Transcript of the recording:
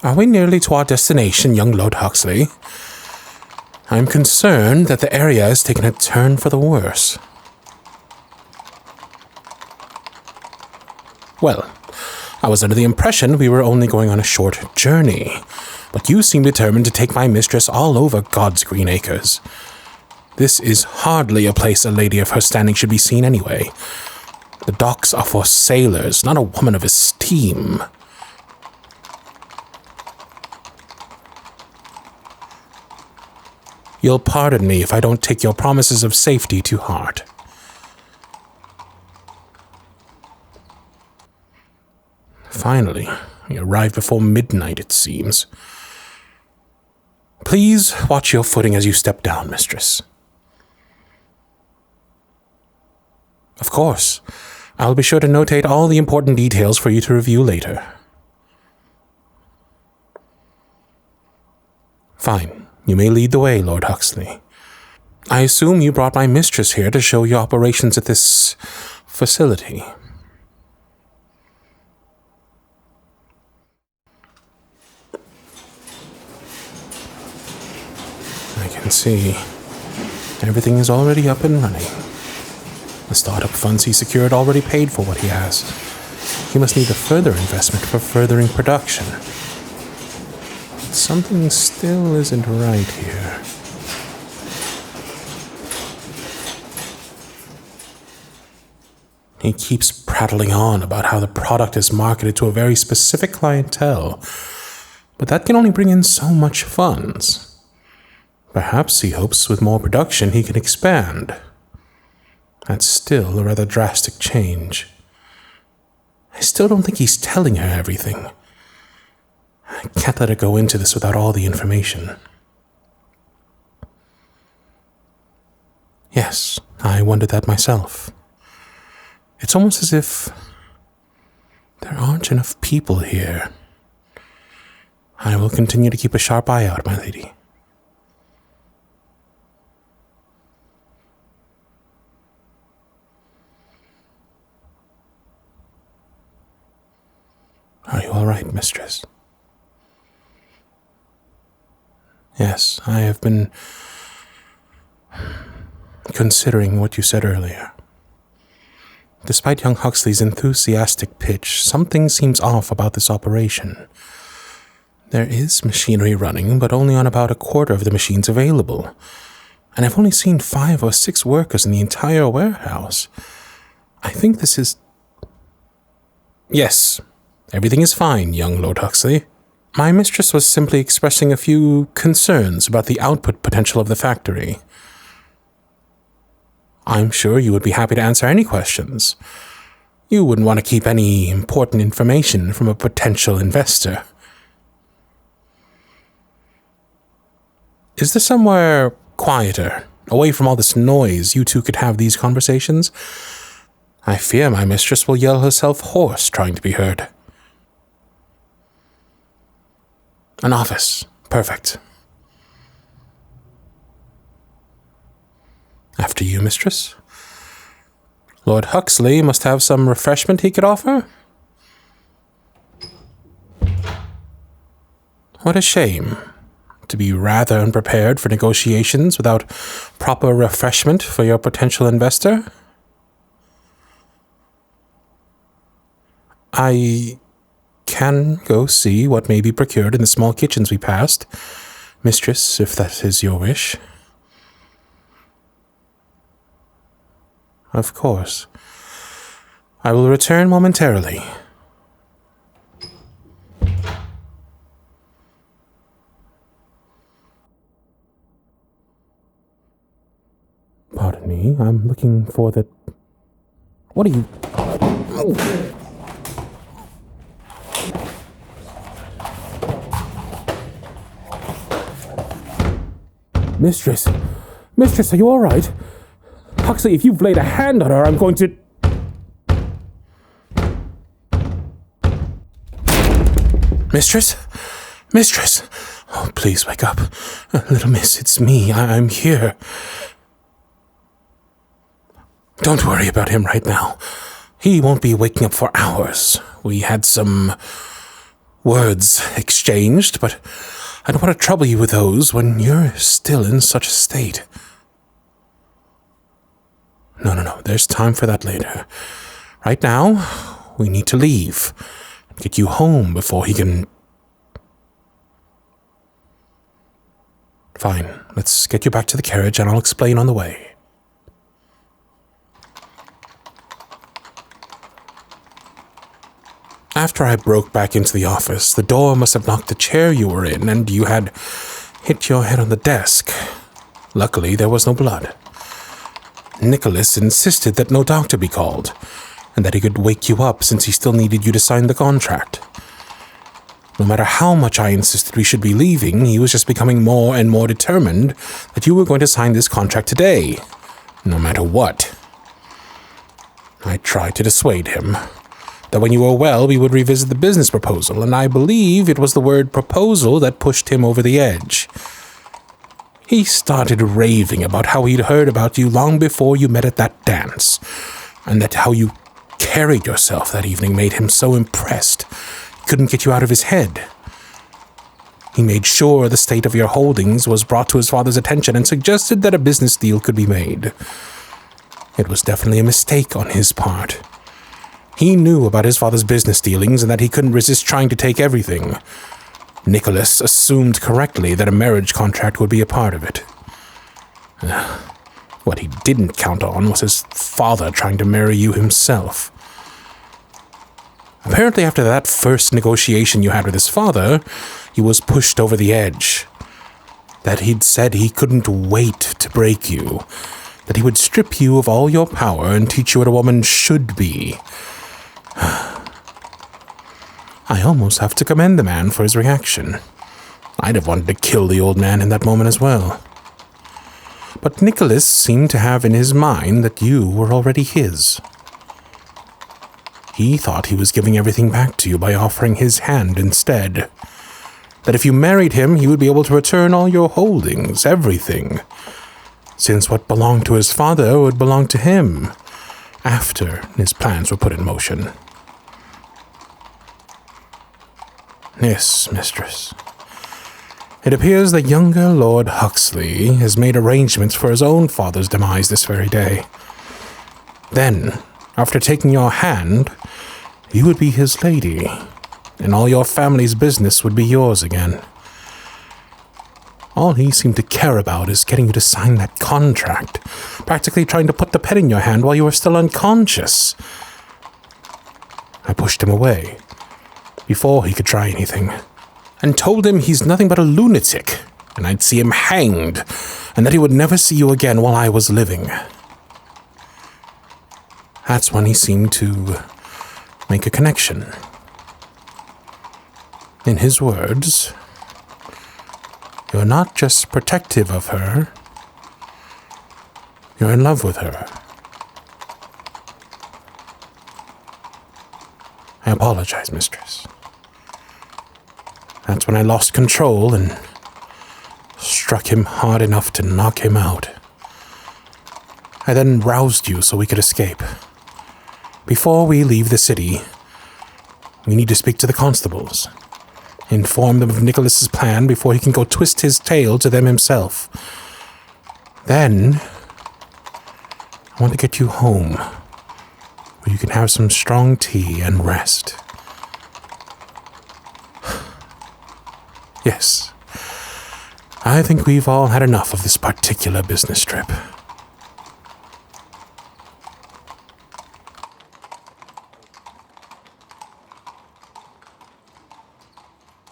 Are we nearly to our destination, young Lord Huxley? I'm concerned that the area has taken a turn for the worse. Well, I was under the impression we were only going on a short journey, but you seem determined to take my mistress all over God's green acres. This is hardly a place a lady of her standing should be seen anyway. The docks are for sailors, not a woman of esteem. You'll pardon me if I don't take your promises of safety to heart. Finally, we arrived before midnight, it seems. Please watch your footing as you step down, mistress. Of course, I'll be sure to notate all the important details for you to review later. Fine, you may lead the way, Lord Huxley. I assume you brought my mistress here to show you operations at this facility. I can see everything is already up and running. The startup funds he secured already paid for what he has. He must need a further investment for furthering production. But something still isn't right here. He keeps prattling on about how the product is marketed to a very specific clientele, but that can only bring in so much funds. Perhaps he hopes with more production he can expand. That's still a rather drastic change. I still don't think he's telling her everything. I can't let her go into this without all the information. Yes, I wondered that myself. It's almost as if there aren't enough people here. I will continue to keep a sharp eye out, my lady. Are you all right, mistress? Yes, I have been considering what you said earlier. Despite young Huxley's enthusiastic pitch, something seems off about this operation. There is machinery running, but only on about a quarter of the machines available. And I've only seen 5 or 6 workers in the entire warehouse. I think this is... Yes, everything is fine, young Lord Huxley. My mistress was simply expressing a few concerns about the output potential of the factory. I'm sure you would be happy to answer any questions. You wouldn't want to keep any important information from a potential investor. Is there somewhere quieter, away from all this noise, you two could have these conversations? I fear my mistress will yell herself hoarse trying to be heard. An office. Perfect. After you, mistress. Lord Huxley must have some refreshment he could offer? What a shame. To be rather unprepared for negotiations without proper refreshment for your potential investor? I can go see what may be procured in the small kitchens we passed, mistress, if that is your wish. Of course. I will return momentarily. Pardon me, I'm looking for the... What are you... Oh. Mistress! Mistress, are you all right? Huxley, if you've laid a hand on her, I'm going to... Mistress? Mistress! Oh, please wake up. Little miss, it's me. I'm here. Don't worry about him right now. He won't be waking up for hours. We had some words exchanged, but I don't want to trouble you with those when you're still in such a state. No, there's time for that later. Right now, we need to leave and get you home before he can... Fine, let's get you back to the carriage and I'll explain on the way. After I broke back into the office, the door must have knocked the chair you were in and you had hit your head on the desk. Luckily, there was no blood. Nicholas insisted that no doctor be called, and that he could wake you up since he still needed you to sign the contract. No matter how much I insisted we should be leaving, he was just becoming more and more determined that you were going to sign this contract today, no matter what. I tried to dissuade him, that when you were well we would revisit the business proposal, and I believe it was the word proposal that pushed him over the edge. He started raving about how he'd heard about you long before you met at that dance, and that how you carried yourself that evening made him so impressed he couldn't get you out of his head. He made sure the state of your holdings was brought to his father's attention and suggested that a business deal could be made. It was definitely a mistake on his part. He knew about his father's business dealings and that he couldn't resist trying to take everything. Nicholas assumed correctly that a marriage contract would be a part of it. What he didn't count on was his father trying to marry you himself. Apparently after that first negotiation you had with his father, he was pushed over the edge. That he'd said he couldn't wait to break you. That he would strip you of all your power and teach you what a woman should be. I almost have to commend the man for his reaction. I'd have wanted to kill the old man in that moment as well. But Nicholas seemed to have in his mind that you were already his. He thought he was giving everything back to you by offering his hand instead. That if you married him, he would be able to return all your holdings, everything, since what belonged to his father would belong to him after his plans were put in motion. Yes, mistress. It appears that younger Lord Huxley has made arrangements for his own father's demise this very day. Then, after taking your hand, you would be his lady, and all your family's business would be yours again. All he seemed to care about is getting you to sign that contract, practically trying to put the pen in your hand while you were still unconscious. I pushed him away before he could try anything, and told him he's nothing but a lunatic, and I'd see him hanged, and that he would never see you again while I was living. That's when he seemed to make a connection. In his words, you're not just protective of her, you're in love with her. I apologize, mistress. That's when I lost control and struck him hard enough to knock him out. I then roused you so we could escape. Before we leave the city, we need to speak to the constables. Inform them of Nicholas's plan before he can go twist his tail to them himself. Then, I want to get you home, where you can have some strong tea and rest. Yes, I think we've all had enough of this particular business trip.